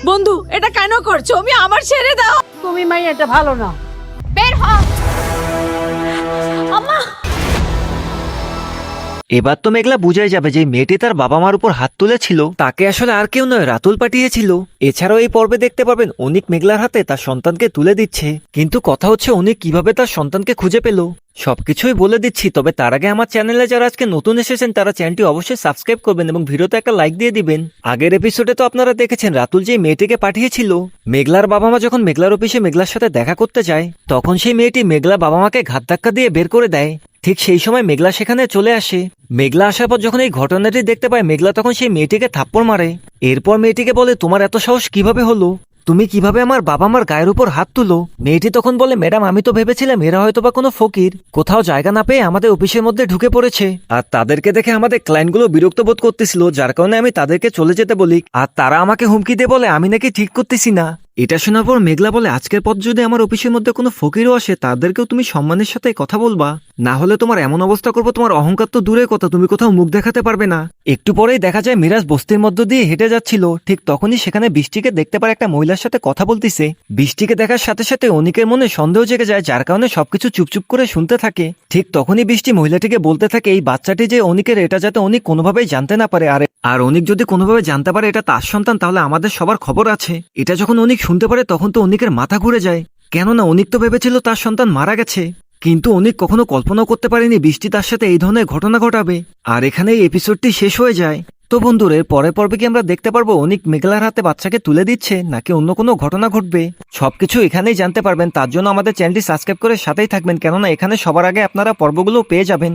বন্ধু এটা কেন করছো? আমি আমার ছেড়ে দাও। তুমি মাই এটা ভালো না। বের হ। আম্মা এবার তো মেঘলা বুঝাই যাবে যে মেয়েটি তার বাবা মার উপর হাত তুলেছিল তাকে আসলে আর কেউ নয়, রাতুল পাঠিয়েছিল। এছাড়াও এই পর্বে দেখতে পাবেন অনিক মেঘলার হাতে তার সন্তানকে তুলে দিচ্ছে। কিন্তু কথা হচ্ছে অনিক কিভাবে তার সন্তানকে খুঁজে পেল সবকিছুই বলে দিচ্ছি। তবে তার আগে আমার চ্যানেলে যারা আজকে নতুন এসেছেন তারা চ্যানেলটি অবশ্যই সাবস্ক্রাইব করবেন এবং ভিডিওতে একটা লাইক দিয়ে দিবেন। আগের এপিসোডে তো আপনারা দেখেছেন রাতুল যে মেয়েটিকে পাঠিয়েছিল, মেঘলার বাবা মা যখন মেঘলার অফিসে মেঘলার সাথে দেখা করতে যায় তখন সেই মেয়েটি মেঘলা বাবা মাকে ঘাত ধাক্কা দিয়ে বের করে দেয়। ঠিক সেই সময় মেঘলা সেখানে চলে আসে। মেঘলা আসার পর যখন এই ঘটনাটি দেখতে পায় মেঘলা তখন সেই মেয়েটিকে থাপ্পড় মারে। এরপর মেয়েটিকে বলে, তোমার এত সাহস কিভাবে হলো? তুমি কিভাবে আমার বাবা মার গায়ের উপর হাত তুলো? মেয়েটি তখন বলে, ম্যাডাম আমি তো ভেবেছিলাম এরা হয়তো বা কোনো ফকির, কোথাও জায়গা না পেয়ে আমাদের অফিসের মধ্যে ঢুকে পড়েছে। আর তাদেরকে দেখে আমাদের ক্লায়েন্টগুলো বিরক্ত বোধ করতেছিল, যার কারণে আমি তাদেরকে চলে যেতে বলি। আর তারা আমাকে হুমকি দিয়ে বলে আমি নাকি ঠিক করতেছি না। এটা শোনার পর মেঘলা বলে, আজকের পর যদি আমার অফিসের মধ্যে কোনো ফকিরও আসে তাদেরকেও তুমি সম্মানের সাথে কথা বলবা, না হলে তোমার এমন অবস্থা করবো তোমার অহংকার তো দূরের কথা, তুমি কোথাও মুখ দেখাতে পারবে না। একটু পরেই দেখা যায় মিরাজ বস্তির মধ্য দিয়ে হেঁটে যাচ্ছিল। ঠিক তখনই সেখানে বৃষ্টিকে দেখতে পারে একটা মহিলার সাথে কথা বলতিছে। বৃষ্টিকে দেখার সাথে সাথে অনিকের মনে সন্দেহ জেগে যায়, যার কারণে সবকিছু চুপচুপ করে শুনতে থাকে। ঠিক তখনই বৃষ্টি মহিলাটিকে বলতে থাকে এই বাচ্চাটি যে অনিকের, এটা যাতে অনিক কোনোভাবেই জানতে না পারে। আর অনিক যদি কোনোভাবে জানতে পারে এটা তার সন্তান তাহলে আমাদের সবার খবর আছে। এটা যখন অনিক শুনতে পারে তখন তো অনিকের মাথা ঘুরে যায়, কেননা অনিক তো ভেবেছিল তার সন্তান মারা গেছে। কিন্তু অনিক কখনো কল্পনাও করতে পারেনি বৃষ্টি তার সাথে এই ধরনের ঘটনা ঘটাবে। আর এখানে এই এপিসোডটি শেষ হয়ে যায়। তো বন্ধুরা এর পরের পর্বে কি আমরা দেখতে পারবো অনিক মেঘলার হাতে বাচ্চাকে তুলে দিচ্ছে নাকি অন্য কোনো ঘটনা ঘটবে? সবকিছু এখানেই জানতে পারবেন। তার জন্য আমাদের চ্যানেলটি সাবস্ক্রাইব করে সাথেই থাকবেন, কেননা এখানে সবার আগে আপনারা পর্বগুলো পেয়ে যাবেন।